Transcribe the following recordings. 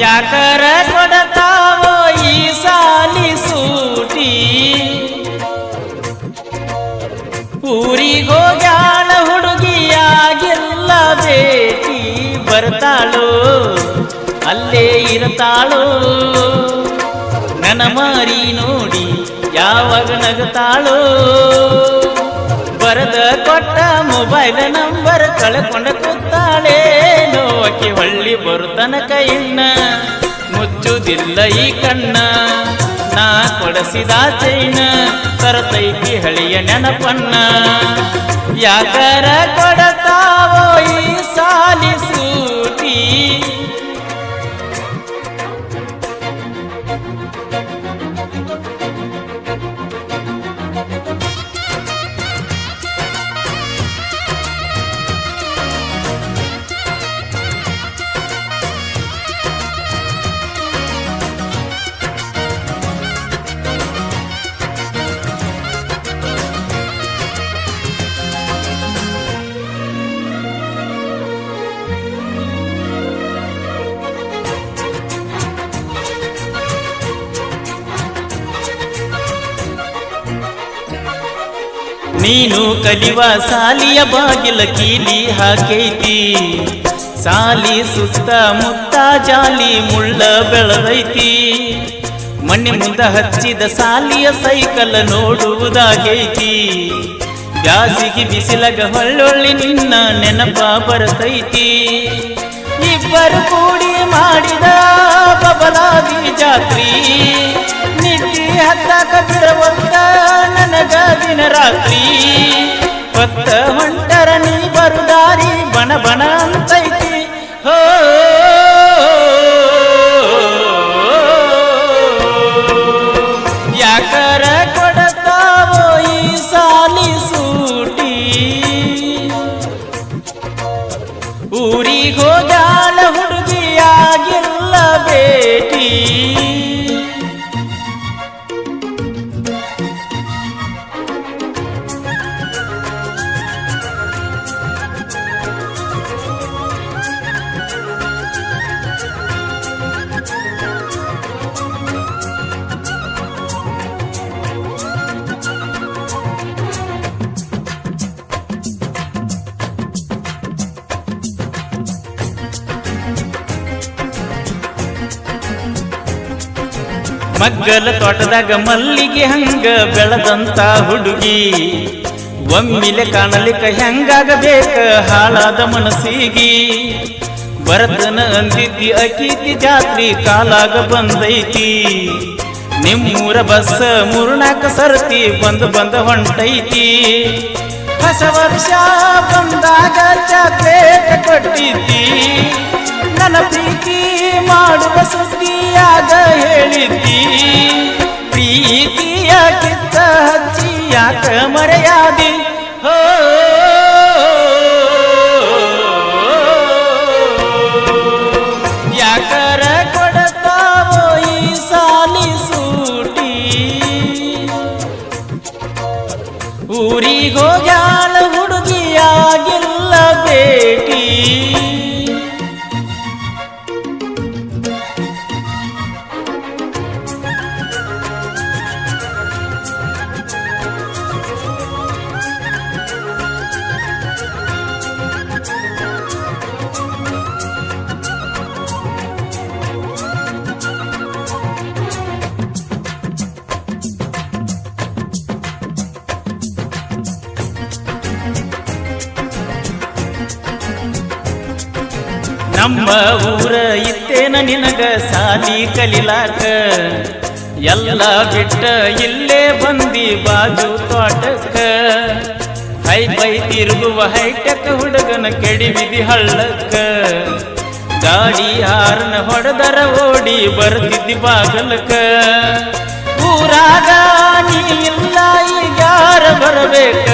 ಯಾಕರ ಕೊಡತಾವೋ ಈ ಸಾಲಿ ಸೂಟಿ ಊರಿಗೋಗ್ಯಾಳ ಹುಡುಗಿಯಾಗಿಲ್ಲ ಬೇಟಿ ಬರ್ತಾಳೋ ಅಲ್ಲೇ ಇರ್ತಾಳೋ ನನ್ನ ಮಾರಿ ನೋಡಿ ಯಾವಾಗ ನಗತಾಳೋ ಬರದ ಕೊಟ್ಟ ಮೊಬೈಲ್ ನಂಬರ್ ಕಳ್ಕೊಂಡ ಕೂತಾಳೇನೋ ಆಕಿ ಹೊಳ್ಳಿ ಬರುತನಕ ಇನ್ನ ಮುಚ್ಚುದಿಲ್ಲ ಈ ಕಣ್ಣ ನಾ ಕೊಡಸಿದ ಚೈನ ತರತೈತಿ ಹಳಿಯ ನೆನಪನ್ನ ಯಾಕರ ಕೊಡತಾವೋ ಈ ಸಾಲಿ ಸೂಟಿ ನೀನು ಕಲಿವ ಸಾಲಿಯ ಬಾಗಿಲ ಕೀಲಿ ಹಾಕೈತಿ ಸಾಲಿ ಸುತ್ತ ಮುತ್ತ ಜಾಲಿ ಮುಳ್ಳ ಬೆಳದೈತಿ ಮಣ್ಣಿ ಮುಂದ ಹಚ್ಚಿದ ಸಾಲಿಯ ಸೈಕಲ್ ನೋಡುವುದಾಗೈತಿ ಬ್ಯಾಸಿಗೆ ಬಿಸಿಲಗ ಹೊಳ್ಳೊಳ್ಳಿ ನಿನ್ನ ನೆನಪ ಬರ್ತೈತಿ ಇಬ್ಬರು ಕೂಡಿ ಮಾಡಿದ ಬಬಲಾದಿ ಜಾತ್ರಿ ನಿತ್ತಿ ಹತ್ತಾಕ ಬಿಡವಂತ ನನಗ ದಿನ ರಾತ್ರಿ ಹೊತ್ತ ಹೊಂಟರ ನೀ ಬರುದಾರಿ ಬಣ ಬಣ ಅಂತೈತಿ ಹೋ ಯಾಕರ ಕೊಡತಾವೋ ಈ ಸಾಲಿ ಸೂಟಿ ಊರಿಗೋಗ್ಯಾಳ ಹುಡುಗಿಯಾಗಿಲ್ಲ ಬೇಟಿ ಮಗ್ಗಲ ತೋಟದಾಗ ಮಲ್ಲಿಗೆ ಹಂಗ ಬೆಳೆದಂತ ಹುಡುಗಿ ಒಮ್ಮಿಲೆ ಕಾಣಲಿಕ್ಕ ಹೆಂಗಾಗಬೇಕ ಹಾಳಾದ ಮನಸ್ಸಿಗಿ ಬರತನ ಅಂದಿದ್ದಿ ಅಕೀತಿ ಜಾತ್ರಿ ಕಾಲಾಗ ಬಂದೈತಿ ನಿಮ್ಮೂರ ಬಸ್ ಮೂರ್ನಾಕ ಸರ್ತಿ ಬಂದ ಹೊಂಟೈತಿ ಹೊಸ ವರ್ಷ ಬಂದಾಗ ಚಾಕ್ಲೇಟ್ ಕೊಟ್ಟಿದ್ದಿ ನನ್ನ ಪ್ರೀತಿ ಮಾಡುವ ಸುದ್ದಿಯಾಗ ಹೇಳಿದ್ದಿ ಪ್ರೀತಿಯ ಕಿತ್ತ ಹಚ್ಚಿ ಯಾಕ ಮರೆಯಾದಿ ಹೋ ಯಾಕರ ಕೊಡತಾವೋ ಈ ಸಾಲಿ ಸೂಟಿ ಊರಿಗೋಗ್ಯಾಳ ಹುಡುಗಿಯಾಗಿಲ್ಲ ಬೇಟಿ ನಮ್ಮ ಊರ ಇತ್ತೇನ ನಿನಗ ಸಾಲಿ ಕಲಿಲಾಕ ಎಲ್ಲ ಬಿಟ್ಟ ಇಲ್ಲೇ ಬಂದಿ ಬಾಜು ತೋಟಕ್ಕ ಹೈ ಪೈ ತಿರುಗುವ ಹೈಟೆಕ್ ಹುಡುಗನ ಕೆಡಿವಿದಿ ಹಳ್ಳಕ್ಕ ಗಾಡಿ ಹಾರನ ಹೊಡೆದರ ಓಡಿ ಬರ್ತಿದ್ದಿ ಬಾಗಲಕ್ಕ ಊರಾಗ ನೀ ಇಲ್ಲ ಈಗ್ಯಾರ ಬರಬೇಕ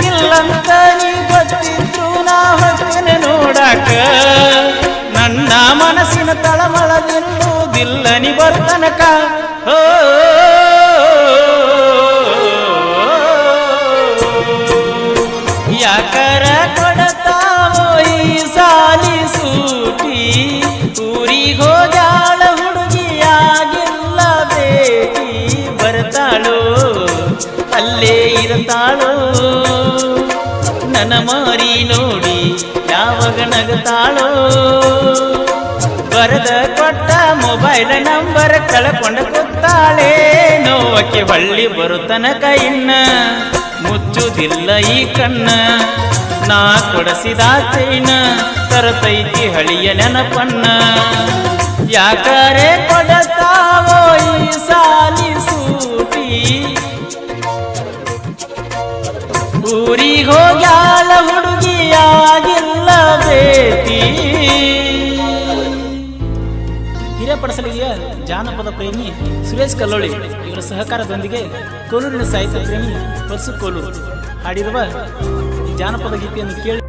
ಇಲ್ಲಂತ ನೀ ಗೊತ್ತಿದ್ರು ನಾ ಹೊತ್ತೇನೆ ನೋಡಾಕ ನನ್ನ ಮನಸ್ಸಿನ ತಳಮಳದಿರುವುದಿಲ್ಲ ನೀ ಬರ್ತನಕ ಓ ಯಾಕರ ಕೊಡತಾವೋ ಈ ಸಾಲಿ ಸೂಟಿ ಊರಿಗೆ ಹೋಗ್ಯಾಳ ಹುಡುಗಿಯಾಗಿಲ್ಲ ಬೇಟಿ ಬರ್ತಾಳೋ ಅಲ್ಲೇ ಇರ್ತಾಳೋ ನನ್ನ ಮಾರಿ ನೋಡಿ ಯಾವಾಗ ನಗತಾಳೋ ಬರದ ಕೊಟ್ಟ ಮೊಬೈಲ್ ನಂಬರ್ ಕಳ್ಕೊಂಡ ಕೂತಾಳೆ ನೋವಕ್ಕೆ ಹೊಳ್ಳಿ ಬರುತ್ತನಕ ಇನ್ನ ಮುಚ್ಚುದಿಲ್ಲ ಈ ಕಣ್ಣ ನಾ ಕೊಡಸಿದ ಚೈನ ತರತೈತಿ ಹಳಿಯ ನೆನಪನ್ನ ಯಾಕರೆ ಕೊಡತಾವೋ ಈ ಸಾಲಿ ಸೂಟಿ ಊರಿಗೆ ಹೋಗ್ಯಾಳ ಹುಡುಗಿಯಾಗಿಲ್ಲ ಬೇಟಿ. ಹಿರೇಪಡಸಲಿಗೆಯ ಜಾನಪದ ಪ್ರೇಮಿ ಸುರೇಶ್ ಕಲ್ಲೋಳಿ ಇವರ ಸಹಕಾರದೊಂದಿಗೆ ಕೋಲೂರಿನ ಸಾಹಿತ್ಯ ಪ್ರೇಮಿ ಪರ್ಸು ಕೋಲೂರು ಹಾಡಿರುವ ಈ ಜಾನಪದ ಗೀತೆಯನ್ನು ಕೇಳಿ